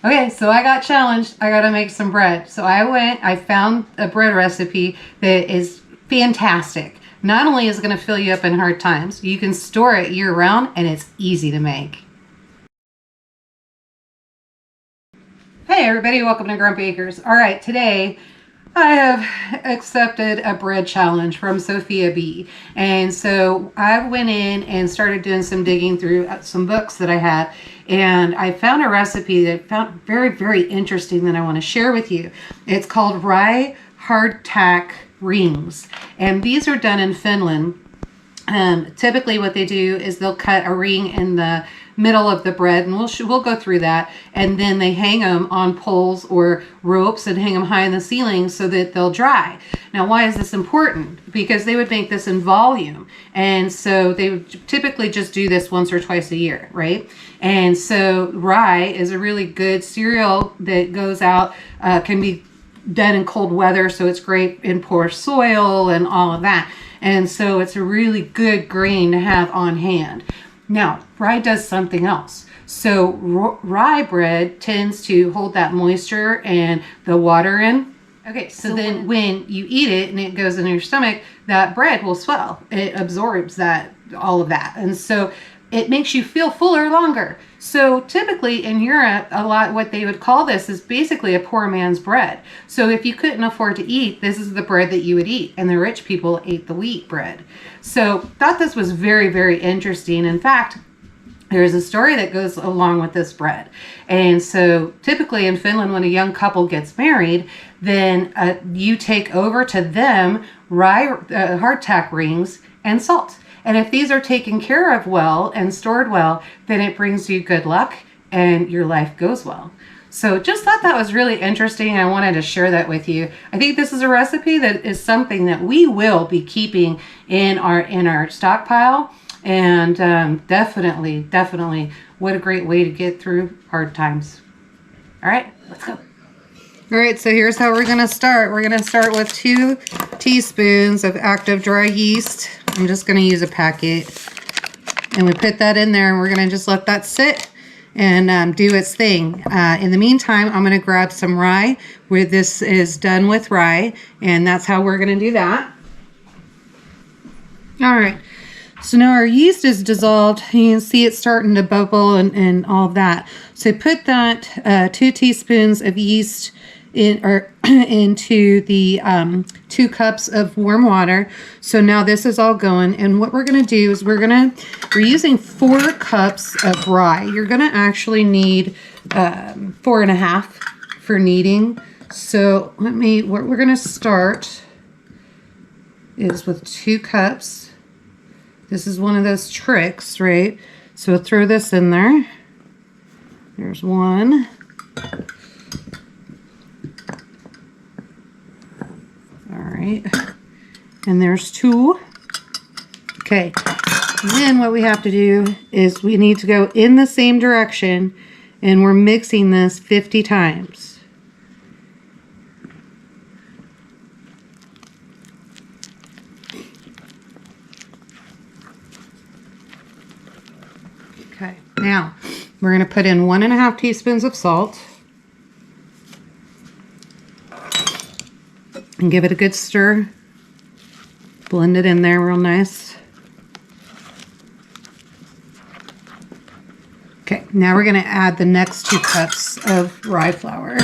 Okay, so I got challenged. I got to make some bread. So I found a bread recipe that is fantastic. Not only is it going to fill you up in hard times, you can store it year round and it's easy to make. Hey everybody, welcome to Grumpy Acres. All right, today I have accepted a bread challenge from Sophia B. And so I went in and started doing some digging through some books that I had. And I found a recipe that I found very, very interesting that I want to share with you. It's called Rye Hardtack rings. And these are done in Finland. Typically what they do is they'll cut a ring in the middle of the bread, and we'll go through that, and then they hang them on poles or ropes and hang them high in the ceiling so that they'll dry. Now, why is this important? Because they would make this in volume, and so they would typically just do this once or twice a year, right? And so rye is a really good cereal that goes out, can be done in cold weather, so it's great in poor soil and all of that. And so it's a really good grain to have on hand. Now, rye does something else. So rye bread tends to hold that moisture and the water in. Okay, so then when you eat it and it goes in your stomach, that bread will swell. It absorbs all of that. And so it makes you feel fuller longer. So typically in Europe, what they would call this is basically a poor man's bread. So if you couldn't afford to eat, this is the bread that you would eat. And the rich people ate the wheat bread. So thought this was very, very interesting. In fact, there's a story that goes along with this bread. And so typically in Finland, when a young couple gets married, then you take over to them rye hardtack rings and salt. And if these are taken care of well and stored well, then it brings you good luck and your life goes well. So just thought that was really interesting. I wanted to share that with you. I think this is a recipe that is something that we will be keeping in our stockpile. And definitely, what a great way to get through hard times. All right, let's go. All right, so here's how we're gonna start. We're gonna start with 2 teaspoons of active dry yeast. I'm just gonna use a packet. And we put that in there and we're gonna just let that sit and do its thing. In the meantime, I'm gonna grab some rye where this is done with rye, and that's how we're gonna do that. All right, so now our yeast is dissolved. You can see it starting to bubble and all of that. So put that 2 teaspoons of yeast into the 2 cups of warm water. So now this is all going, and what we're gonna do is we're using 4 cups of rye. You're gonna actually need 4.5 for kneading. So what we're gonna start is with 2 cups. This is one of those tricks, right? So throw this in there. There's 1. All right, and there's 2. Okay, and then what we have to do is we need to go in the same direction, and we're mixing this 50 times. Okay, now we're going to put in 1.5 teaspoons of salt. And give it a good stir. Blend it in there real nice. Okay, now we're going to add the next 2 cups of rye flour.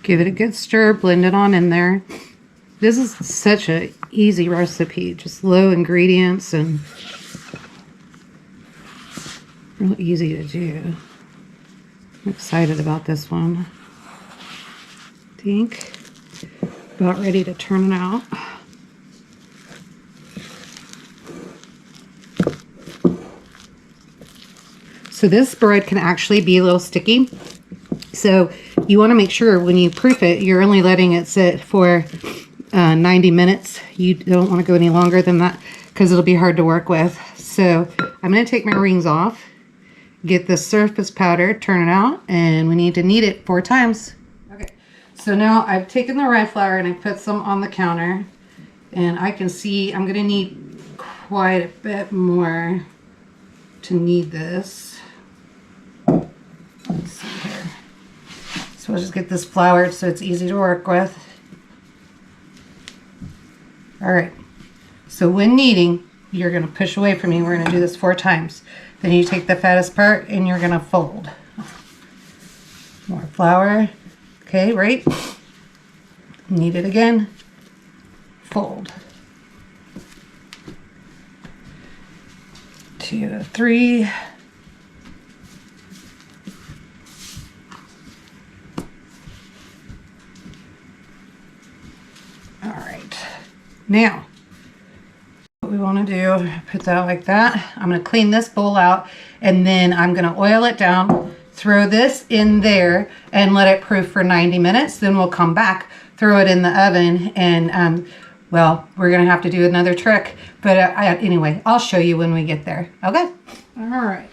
Give it a good stir, blend it on in there. This is such an easy recipe, just low ingredients and real easy to do. I'm excited about this one. I think about ready to turn it out. So this bread can actually be a little sticky. So you want to make sure when you proof it, you're only letting it sit for 90 minutes. You don't want to go any longer than that because it'll be hard to work with. So I'm going to take my rings off, get the surface powder, turn it out, and we need to knead it 4 times. So now I've taken the rye flour and I put some on the counter, and I can see I'm gonna need quite a bit more to knead this. Let's see here. So we'll just get this floured so it's easy to work with. All right, so when kneading, you're gonna push away from me. We're gonna do this 4 times. Then you take the fattest part and you're gonna fold. More flour. Okay, right? Knead it again. Fold. 2, 3. All right. Now, what we want to do, put that like that. I'm going to clean this bowl out, and then I'm going to oil it down, throw this in there, and let it proof for 90 minutes. Then we'll come back, throw it in the oven, and well, we're going to have to do another trick. But anyway, I'll show you when we get there. Okay? All right.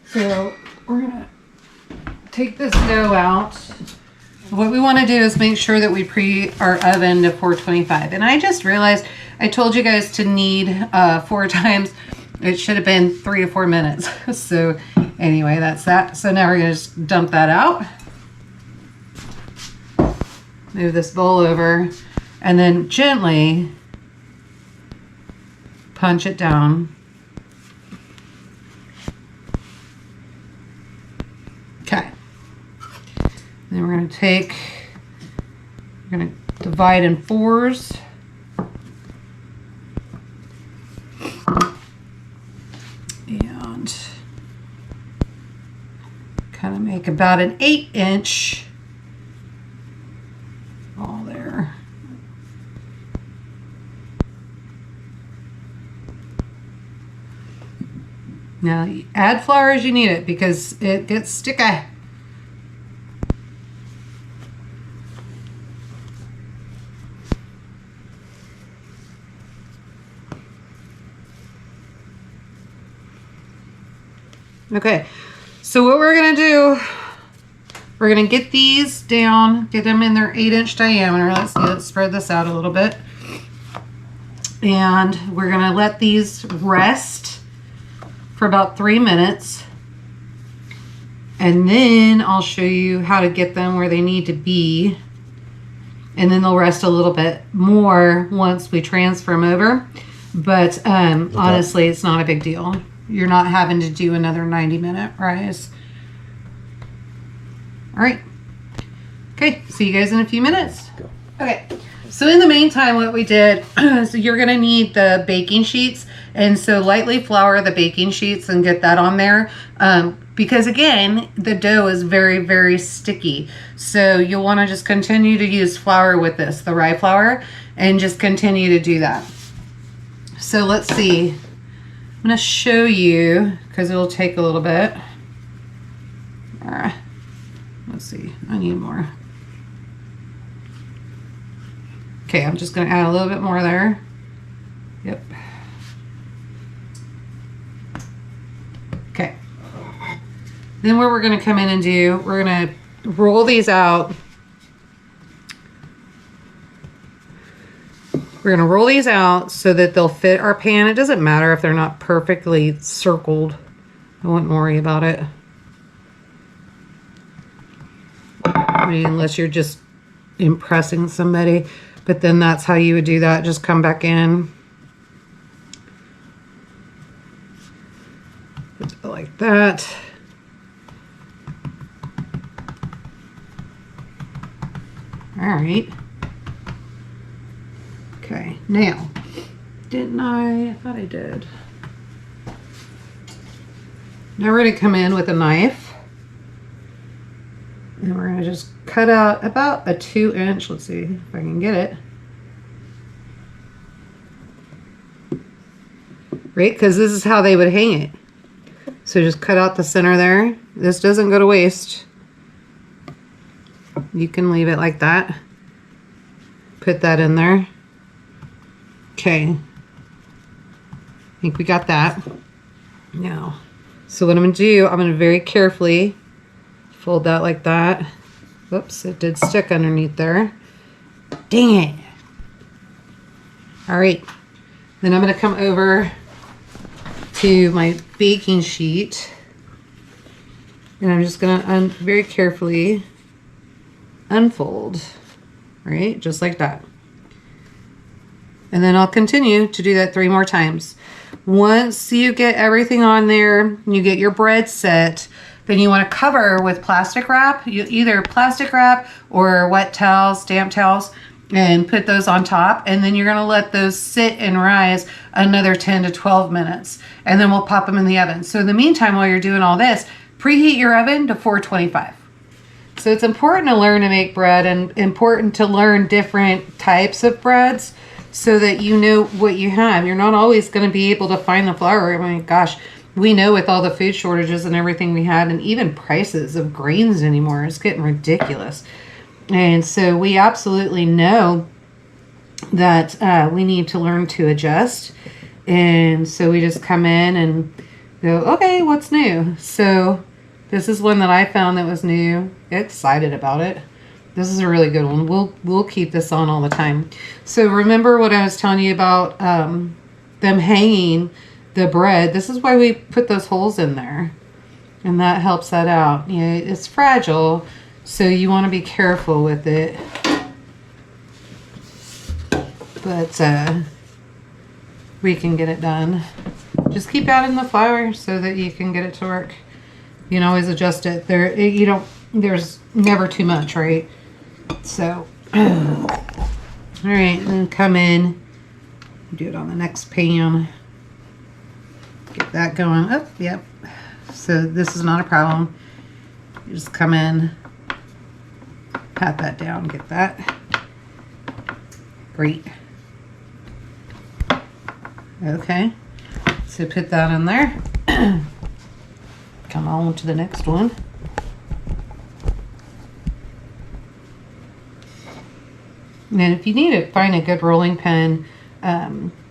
So we're going to take this dough out. What we want to do is make sure that we preheat our oven to 425. And I just realized I told you guys to knead 4 times. It should have been 3 to 4 minutes. So anyway, that's that. So now we're going to just dump that out. Move this bowl over. And then gently punch it down. Okay. Then we're going to divide in 4s. And kind of make about an 8-inch all there. Now add flour as you need it because it gets sticky. Okay, so what we're gonna do, we're gonna get these down, get them in their 8-inch diameter. Let's see, let's spread this out a little bit. And we're gonna let these rest for about 3 minutes. And then I'll show you how to get them where they need to be. And then they'll rest a little bit more once we transfer them over. But honestly, it's not a big deal. You're not having to do another 90-minute rise. All right. Okay, see you guys in a few minutes. Go. Okay, so in the meantime, what we did, so you're gonna need the baking sheets. And so lightly flour the baking sheets and get that on there. Because again, the dough is very, very sticky. So you'll wanna just continue to use flour with this, the rye flour, and just continue to do that. So let's see. I'm going to show you because it'll take a little bit. Let's see, I need more. Okay, I'm just going to add a little bit more there. Yep. Okay. Then what we're going to come in and do, we're going to roll these out. We're going to roll these out so that they'll fit our pan. It doesn't matter if they're not perfectly circled. I wouldn't worry about it. I mean, unless you're just impressing somebody. But then that's how you would do that. Just come back in. Like that. All right. Okay, now, didn't I thought I did. Now we're going to come in with a knife. And we're going to just cut out about a 2-inch. Let's see if I can get it. Right, because this is how they would hang it. So just cut out the center there. This doesn't go to waste. You can leave it like that. Put that in there. Okay, I think we got that. Now, so what I'm going to do, I'm going to very carefully fold that like that. Whoops, it did stick underneath there. Dang it. All right, then I'm going to come over to my baking sheet, and I'm just going to very carefully unfold, right, just like that. And then I'll continue to do that 3 more times. Once you get everything on there, you get your bread set, then you want to cover with plastic wrap, either plastic wrap or wet towels, damp towels, and put those on top. And then you're going to let those sit and rise another 10 to 12 minutes. And then we'll pop them in the oven. So in the meantime, while you're doing all this, preheat your oven to 425. So it's important to learn to make bread and important to learn different types of breads so that you know what you have. You're not always going to be able to find the flour. I mean, gosh, we know with all the food shortages and everything we had, and even prices of grains anymore, it's getting ridiculous. And so we absolutely know that we need to learn to adjust. And so we just come in and go, okay, what's new? So this is one that I found that was new. Excited about it. This is a really good one. We'll keep this on all the time. So remember what I was telling you about them hanging the bread. This is why we put those holes in there. And that helps that out. You know, it's fragile, so you want to be careful with it. But we can get it done. Just keep adding the flour so that you can get it to work. You can always adjust it. There's never too much, right? So, all right, then come in, do it on the next pan. Get that going. Oh, yep. So this is not a problem. You just come in, pat that down, get that. Great. Okay. So put that in there. Come on to the next one. And if you need to find a good rolling pin,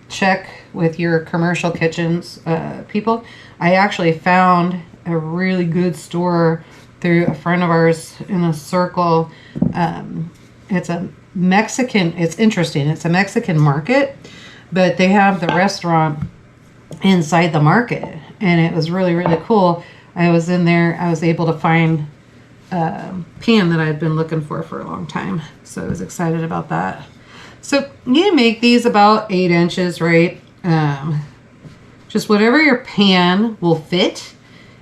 check with your commercial kitchens people. I actually found a really good store through a friend of ours in a circle. It's a Mexican, it's interesting. It's a Mexican market, but they have the restaurant inside the market, and it was really, really cool. I was in there, I was able to find pan that I'd been looking for a long time. So I was excited about that. So you make these about 8 inches, right? Just whatever your pan will fit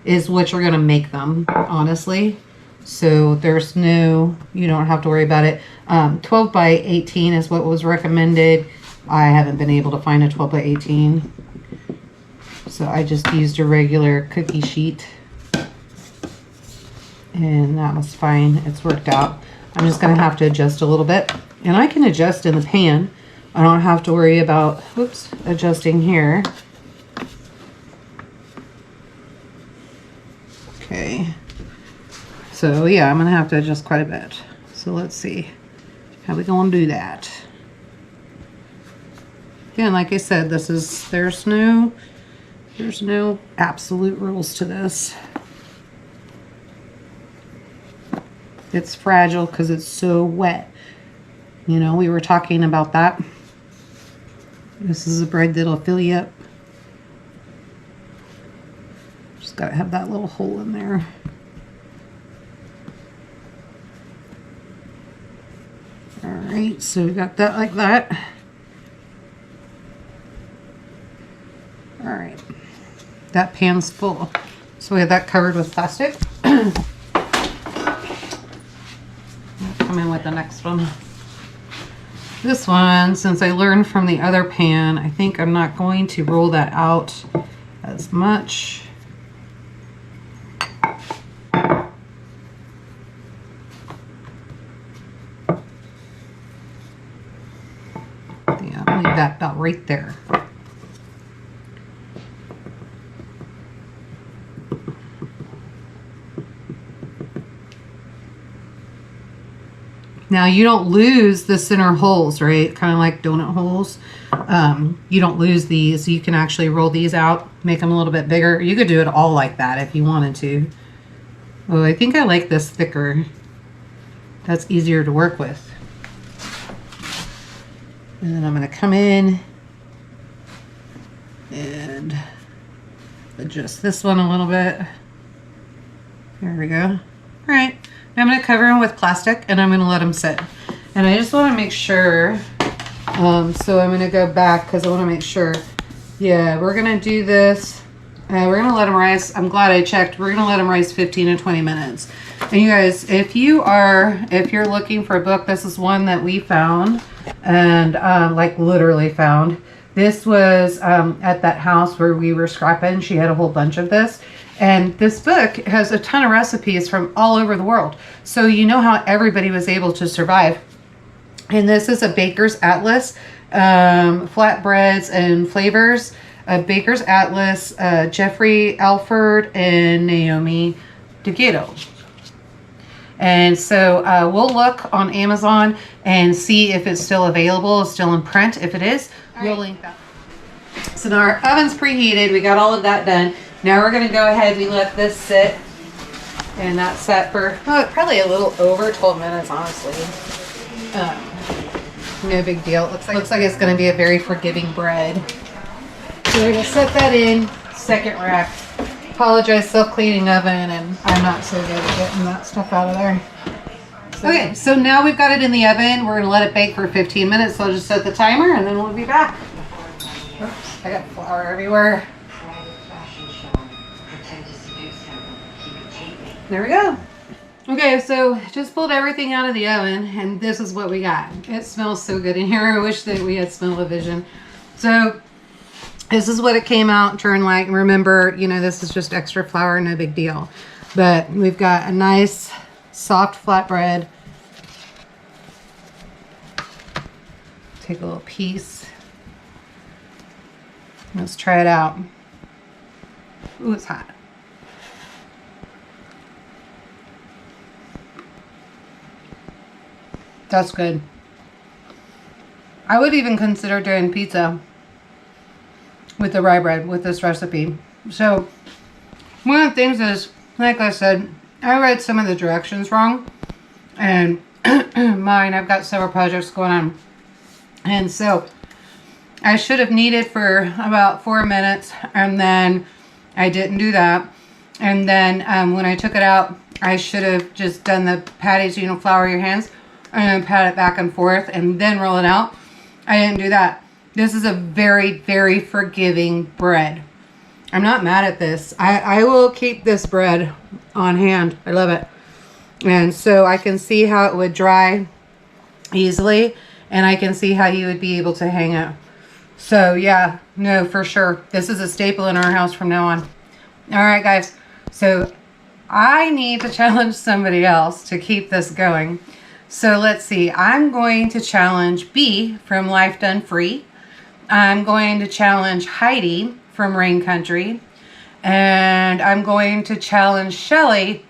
is what you're going to make them, honestly. So there's no, you don't have to worry about it. 12 by 18 is what was recommended. I haven't been able to find a 12 by 18. So I just used a regular cookie sheet. And that was fine. It's worked out. I'm just going to have to adjust a little bit. And I can adjust in the pan. I don't have to worry about, whoops, adjusting here. Okay. So yeah, I'm going to have to adjust quite a bit. So let's see how we going to do that. Again, like I said, there's no absolute rules to this. It's fragile because it's so wet. You know, we were talking about that. This is a bread that'll fill you up. Just gotta have that little hole in there. Alright, so we got that like that. Alright. That pan's full. So we have that covered with plastic. Come in with the next one. This one, since I learned from the other pan, I think I'm not going to roll that out as much. Yeah, I'll leave that about right there. Now you don't lose the center holes, right? Kind of like donut holes. You don't lose these. You can actually roll these out, make them a little bit bigger. You could do it all like that if you wanted to. Oh, I think I like this thicker. that's easier to work with. And then I'm going to come in and adjust this one a little bit. There we go. All right. Now I'm going to cover them with plastic and I'm going to let them sit. And I just want to make sure, so I'm going to go back because I want to make sure. Yeah, we're going to do this. We're going to let them rise. I'm glad I checked. We're going to let them rise 15 to 20 minutes. And you guys, if you're looking for a book, this is one that we found and like literally found. This was at that house where we were scrapping. She had a whole bunch of this. And this book has a ton of recipes from all over the world. So you know how everybody was able to survive. And this is a Baker's Atlas, Flatbreads and Flavors. Baker's Atlas, Jeffrey Alford and Naomi DeGato. And so we'll look on Amazon and see if it's still available, still in print. If it is, we'll link that. So now our oven's preheated. We got all of that done. Now we're going to go ahead and let this sit. And that's set for probably a little over 12 minutes, honestly. No big deal. It looks like it's going to be a very forgiving bread. So we're going to set that in, second rack. Apologize, self-cleaning oven, and I'm not so good at getting that stuff out of there. Okay, so now we've got it in the oven. We're going to let it bake for 15 minutes. So I'll just set the timer and then we'll be back. Oops, I got flour everywhere. There we go. Okay, so just pulled everything out of the oven and this is what we got. It smells so good in here. I wish that we had smell-o-vision. So this is what it came out turned like. Remember, you know, this is just extra flour, no big deal. But we've got a nice soft flatbread. Take a little piece. Let's try it out. Ooh, it's hot. That's good. I would even consider doing pizza with the rye bread with this recipe. So one of the things is, like I said, I read some of the directions wrong, and I've got several projects going on, and so I should have kneaded for about 4 minutes, and then I didn't do that. And then when I took it out, I should have just done the patties, you know, flour your hands and pat it back and forth and then roll it out. I didn't do that. This is a very, very forgiving bread. I'm not mad at this. I will keep this bread on hand. I love it. And so I can see how it would dry easily, and I can see how you would be able to hang it. So yeah, no, for sure. This is a staple in our house from now on. All right, guys. So I need to challenge somebody else to keep this going. So let's see. I'm going to challenge B from Life Done Free. I'm going to challenge Heidi from Rain Country. And I'm going to challenge Shelly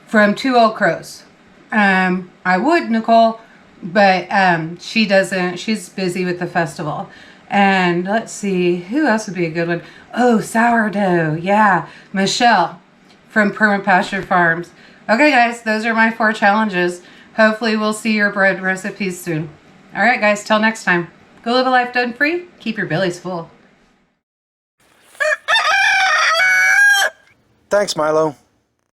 from Two Old Crows. I would, Nicole, but she doesn't. She's busy with the festival. And let's see, who else would be a good one? Oh, sourdough. Yeah, Michelle from Permapasture Farms. Okay, guys, those are my 4 challenges. Hopefully, we'll see your bread recipes soon. All right, guys, till next time. Go live a life done free. Keep your bellies full. Thanks, Milo.